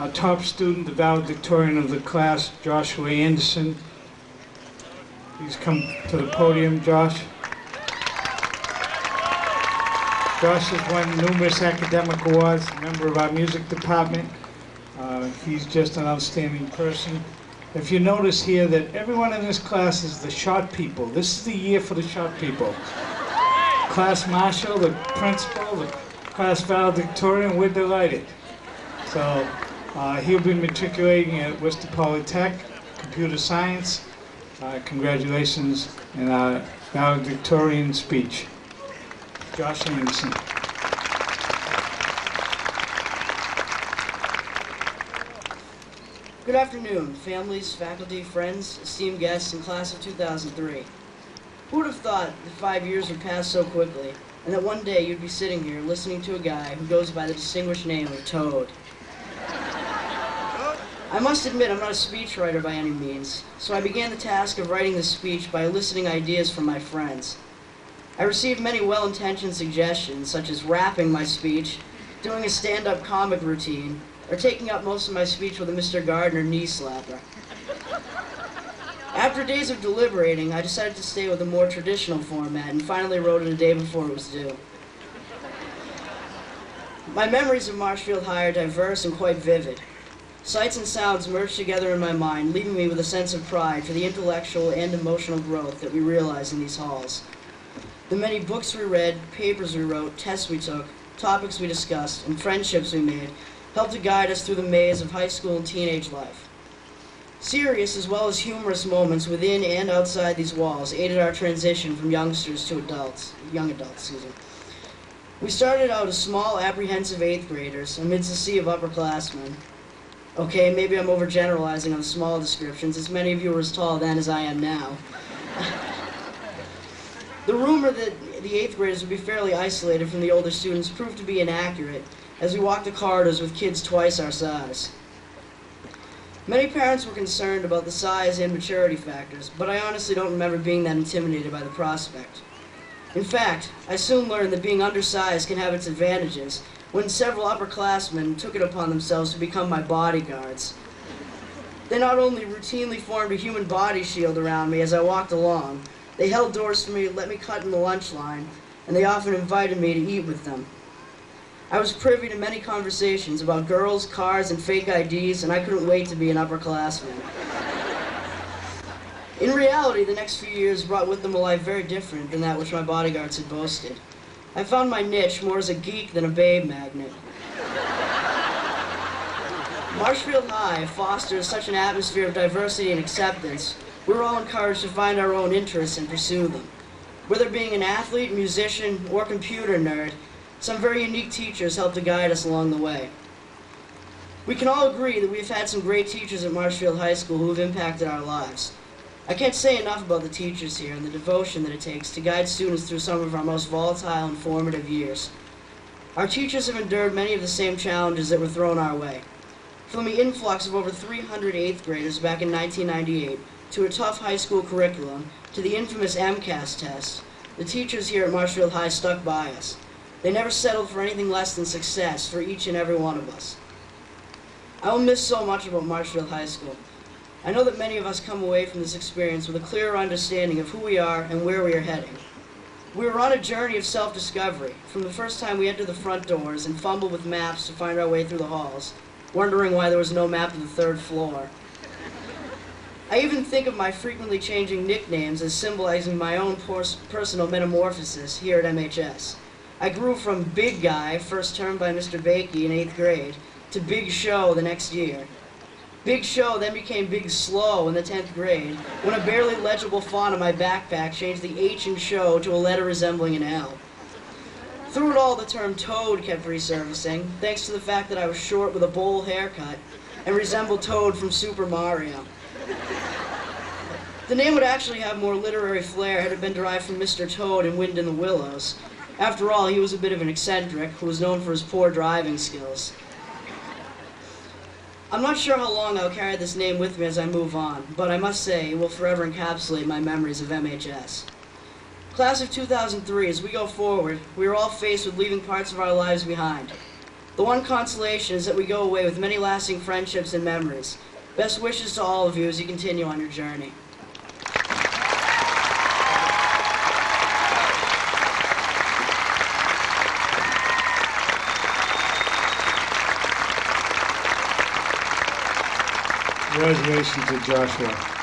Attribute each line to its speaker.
Speaker 1: Our top student, the valedictorian of the class, Joshua Anderson. Please come to the podium, Josh. Josh has won numerous academic awards, a member of our music department. He's just an outstanding person. If you notice here that everyone in this class is the short people. This is the year for the short people. Class marshal, the principal, the class valedictorian, we're delighted. So he'll be matriculating at Worcester Polytech, computer science. Congratulations in our valedictorian speech. Josh Anderson.
Speaker 2: Good afternoon, families, faculty, friends, esteemed guests, and class of 2003. Who would have thought that 5 years would pass so quickly, and that one day you'd be sitting here listening to a guy who goes by the distinguished name of Toad? I must admit I'm not a speechwriter by any means, so I began the task of writing this speech by eliciting ideas from my friends. I received many well-intentioned suggestions, such as rapping my speech, doing a stand-up comic routine, or taking up most of my speech with a Mr. Gardner knee slapper. After days of deliberating, I decided to stay with a more traditional format and finally wrote it a day before it was due. My memories of Marshfield High are diverse and quite vivid. Sights and sounds merged together in my mind, leaving me with a sense of pride for the intellectual and emotional growth that we realized in these halls. The many books we read, papers we wrote, tests we took, topics we discussed, and friendships we made helped to guide us through the maze of high school and teenage life. Serious as well as humorous moments within and outside these walls aided our transition from youngsters to young adults. We started out as small, apprehensive 8th graders amidst a sea of upperclassmen. Okay, maybe I'm overgeneralizing on the small descriptions, as many of you were as tall then as I am now. The rumor that the 8th graders would be fairly isolated from the older students proved to be inaccurate, as we walked the corridors with kids twice our size. Many parents were concerned about the size and maturity factors, but I honestly don't remember being that intimidated by the prospect. In fact, I soon learned that being undersized can have its advantages when several upperclassmen took it upon themselves to become my bodyguards. They not only routinely formed a human body shield around me as I walked along, they held doors for me to let me cut in the lunch line, and they often invited me to eat with them. I was privy to many conversations about girls, cars, and fake IDs, and I couldn't wait to be an upperclassman. In reality, the next few years brought with them a life very different than that which my bodyguards had boasted. I found my niche more as a geek than a babe magnet. Marshfield High fosters such an atmosphere of diversity and acceptance. We were all encouraged to find our own interests and pursue them. Whether being an athlete, musician, or computer nerd, some very unique teachers helped to guide us along the way. We can all agree that we've had some great teachers at Marshfield High School who have impacted our lives. I can't say enough about the teachers here and the devotion that it takes to guide students through some of our most volatile and formative years. Our teachers have endured many of the same challenges that were thrown our way. From the influx of over 300 8th graders back in 1998, to a tough high school curriculum, to the infamous MCAS test, the teachers here at Marshfield High stuck by us. They never settled for anything less than success for each and every one of us. I will miss so much about Marshfield High School. I know that many of us come away from this experience with a clearer understanding of who we are and where we are heading. We were on a journey of self-discovery, from the first time we entered the front doors and fumbled with maps to find our way through the halls, wondering why there was no map of the 3rd floor. I even think of my frequently changing nicknames as symbolizing my own personal metamorphosis here at MHS. I grew from Big Guy, first termed by Mr. Bakey in 8th grade, to Big Show the next year. Big Show then became Big Slow in the 10th grade, when a barely legible font on my backpack changed the H in show to a letter resembling an L. Through it all, the term Toad kept resurfacing, thanks to the fact that I was short with a bowl haircut and resembled Toad from Super Mario. The name would actually have more literary flair had it been derived from Mr. Toad in Wind in the Willows. After all, he was a bit of an eccentric who was known for his poor driving skills. I'm not sure how long I'll carry this name with me as I move on, but I must say it will forever encapsulate my memories of MHS. Class of 2003, as we go forward, we are all faced with leaving parts of our lives behind. The one consolation is that we go away with many lasting friendships and memories. Best wishes to all of you as you continue on your journey.
Speaker 1: Congratulations to Joshua.